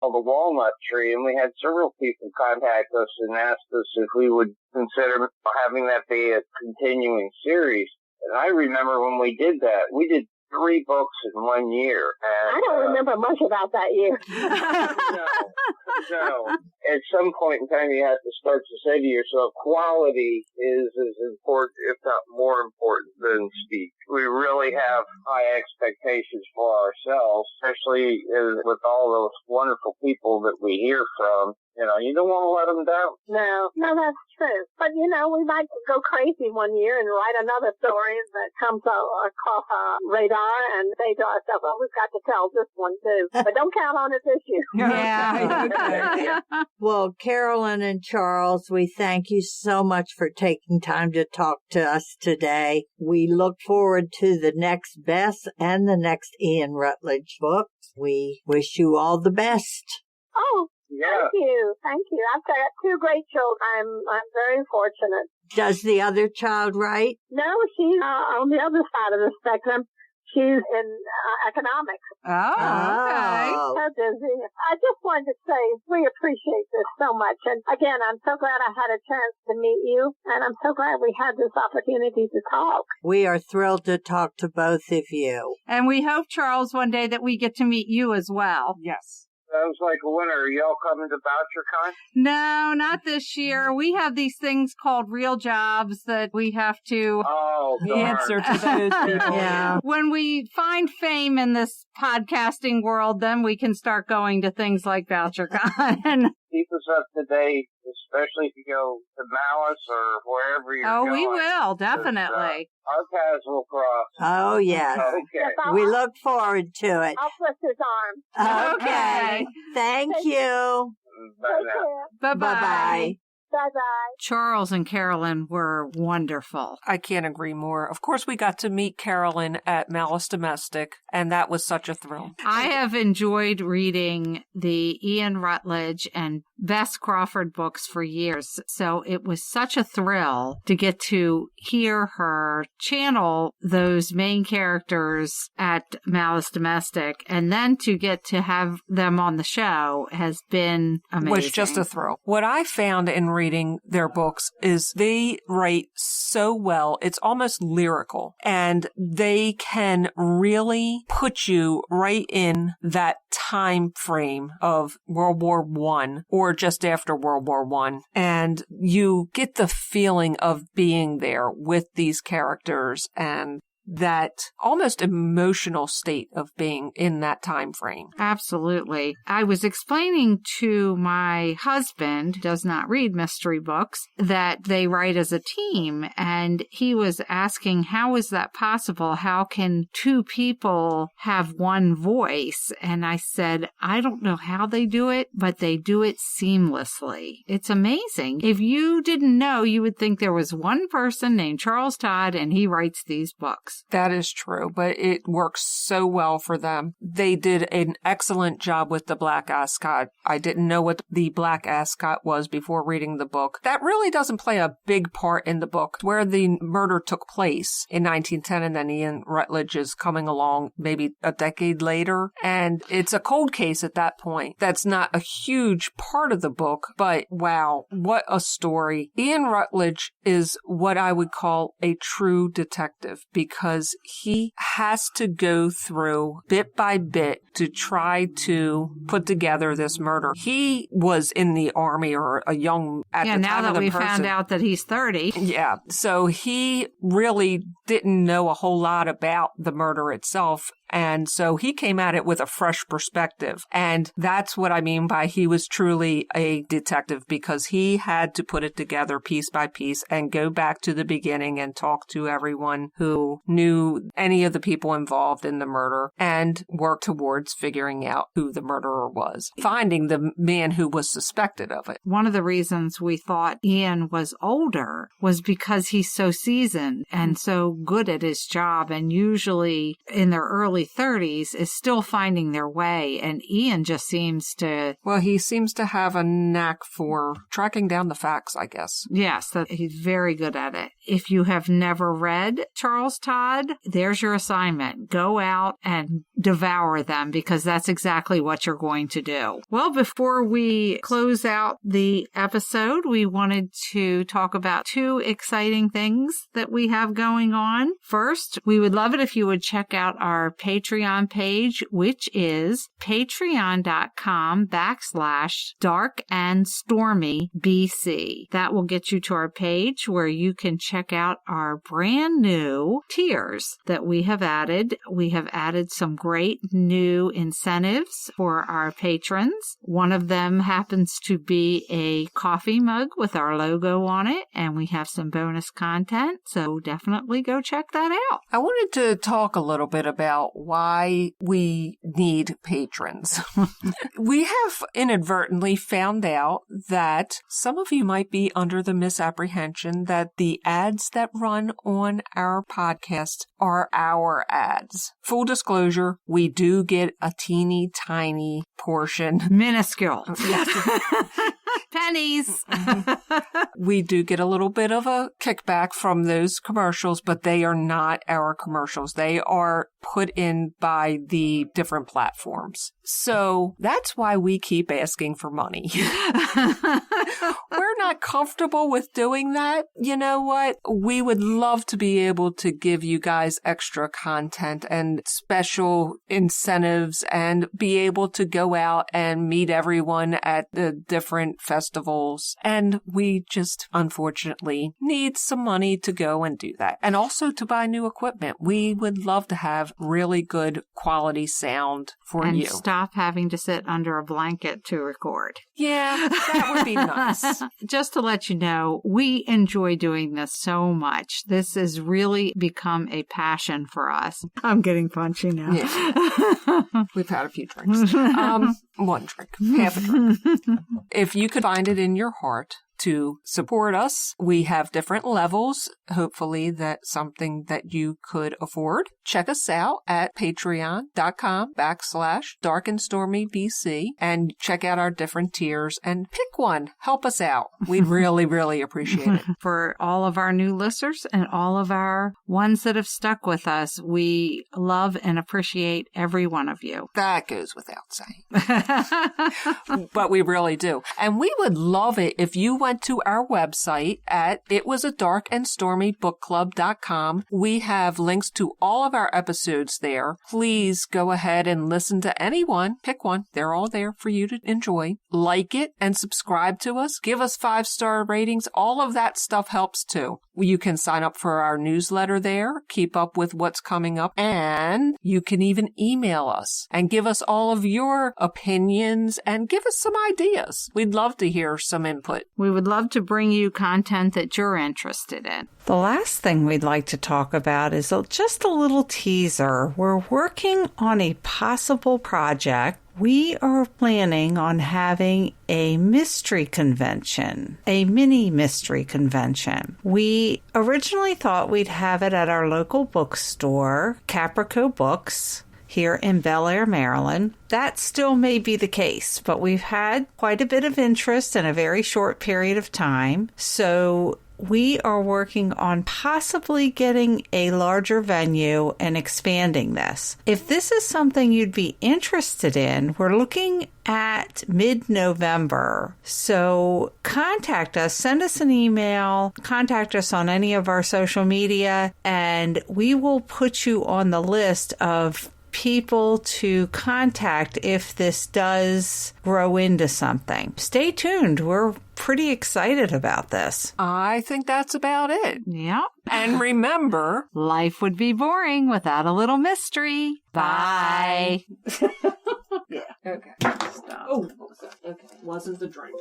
called the Walnut Tree, and we had several people contact us and ask us if we would consider having that be a continuing series. And I remember when we did that, we did 3 books in 1 year. And, I don't remember much about that year. No. At some point in time, you have to start to say to yourself, quality is as important, if not more important, than speed. We really have high expectations for ourselves, especially with all those wonderful people that we hear from. You don't want to let them down. No, that's true. But, we might go crazy one year and write another story that comes across our radar and say to ourselves, well, we've got to tell this one too. But don't count on it this year. Yeah. Well, Carolyn and Charles, we thank you so much for taking time to talk to us today. We look forward to the next Bess and the next Ian Rutledge books. We wish you all the best. Oh, yeah. Thank you. I've got 2 great children. I'm very fortunate. Does the other child write? No, she's on the other side of the spectrum. She's in economics. Oh, okay. So busy. I just wanted to say we appreciate this so much. And again, I'm so glad I had a chance to meet you. And I'm so glad we had this opportunity to talk. We are thrilled to talk to both of you. And we hope, Charles, one day that we get to meet you as well. Yes. Sounds like a winner. Are y'all coming to BoucherCon? No, not this year. We have these things called real jobs that we have to answer to those people. Yeah. When we find fame in this podcasting world, then we can start going to things like BoucherCon. Keep us up to date, especially if you go to Malice or wherever you're going. Oh, we will, definitely. Our paths will cross. Oh, yes. Okay. Yes, We look forward to it. I'll twist his arm. Okay. Thank you. Bye now. Bye-bye. Bye-bye. Bye-bye. Charles and Carolyn were wonderful. I can't agree more. Of course, we got to meet Carolyn at Malice Domestic, and that was such a thrill. I have enjoyed reading the Ian Rutledge and Bess Crawford books for years, so it was such a thrill to get to hear her channel those main characters at Malice Domestic, and then to get to have them on the show has been amazing. Was just a thrill. What I found in reading their books is they write so well. It's almost lyrical, and they can really put you right in that time frame of World War I or just after World War I. And you get the feeling of being there with these characters and that almost emotional state of being in that time frame. Absolutely. I was explaining to my husband, does not read mystery books, that they write as a team, and he was asking, how is that possible? How can 2 people have one voice? And I said, I don't know how they do it, but they do it seamlessly. It's amazing. If you didn't know, you would think there was one person named Charles Todd and he writes these books. That is true, but it works so well for them. They did an excellent job with the Black Ascot. I didn't know what the Black Ascot was before reading the book. That really doesn't play a big part in the book. Where the murder took place in 1910, and then Ian Rutledge is coming along maybe a decade later, and it's a cold case at that point. That's not a huge part of the book, but wow, what a story. Ian Rutledge is what I would call a true detective, because he has to go through bit by bit to try to put together this murder. He was in the army or a young at the time now that of the we person. found out that he's 30. Yeah. So he really didn't know a whole lot about the murder itself. And so he came at it with a fresh perspective. And that's what I mean by he was truly a detective, because he had to put it together piece by piece and go back to the beginning and talk to everyone who knew any of the people involved in the murder and work towards figuring out who the murderer was, finding the man who was suspected of it. One of the reasons we thought Ian was older was because he's so seasoned and so good at his job and usually in their early 30s is still finding their way. And Ian just seems to... Well, he seems to have a knack for tracking down the facts, I guess. Yes, he's very good at it. If you have never read Charles Todd, there's your assignment. Go out and devour them because that's exactly what you're going to do. Well, before we close out the episode, we wanted to talk about 2 exciting things that we have going on. First, we would love it if you would check out our Patreon page, which is patreon.com/darkandstormybc. That will get you to our page where you can check out our brand new tiers that we have added. We have added some great new incentives for our patrons. One of them happens to be a coffee mug with our logo on it, and we have some bonus content, so definitely go check that out. I wanted to talk a little bit about why we need patrons. We have inadvertently found out that some of you might be under the misapprehension that the ads that run on our podcast are our ads. Full disclosure, we do get a teeny tiny portion. Minuscule. Yes. Pennies. We do get a little bit of a kickback from those commercials, but they are not our commercials. They are put in by the different platforms. So that's why we keep asking for money. We're not comfortable with doing that. You know what? We would love to be able to give you guys extra content and special incentives and be able to go out and meet everyone at the different festivals. And we just, unfortunately, need some money to go and do that. And also to buy new equipment. We would love to have really good quality sound for you. And stop having to sit under a blanket to record. Yeah, that would be nice. Just to let you know, we enjoy doing this so much. This has really become a passion for us. I'm getting punchy now. Yeah. We've had a few drinks. One drink, half a drink. If you could find it in your heart to support us, we have different levels. Hopefully that's something that you could afford. Check us out at patreon.com/darkandstormybc and check out our different tiers and pick one. Help us out. We'd really, really appreciate it. For all of our new listeners and all of our ones that have stuck with us, we love and appreciate every one of you. That goes without saying. But we really do. And we would love it if you went to our website at itwasadarkandstormybookclub.com. We have links to all of our episodes there. Please go ahead and listen to any one. Pick one. They're all there for you to enjoy. Like it and subscribe to us. Give us 5-star ratings. All of that stuff helps too. You can sign up for our newsletter there, keep up with what's coming up, and you can even email us and give us all of your opinions and give us some ideas. We'd love to hear some input. We would love to bring you content that you're interested in. The last thing we'd like to talk about is just a little teaser. We're working on a possible project. We are planning on having a mystery convention, a mini mystery convention. We originally thought we'd have it at our local bookstore, Caprico Books, here in Bel Air, Maryland. That still may be the case, but we've had quite a bit of interest in a very short period of time. So we are working on possibly getting a larger venue and expanding this. If this is something you'd be interested in, we're looking at mid-November. So contact us, send us an email, contact us on any of our social media, and we will put you on the list of people to contact if this does grow into something. Stay tuned. We're pretty excited about this. I think that's about it. Yep. And remember, life would be boring without a little mystery. Bye. Yeah. Okay. Stop. Oh, what was that? Okay. Wasn't the drink.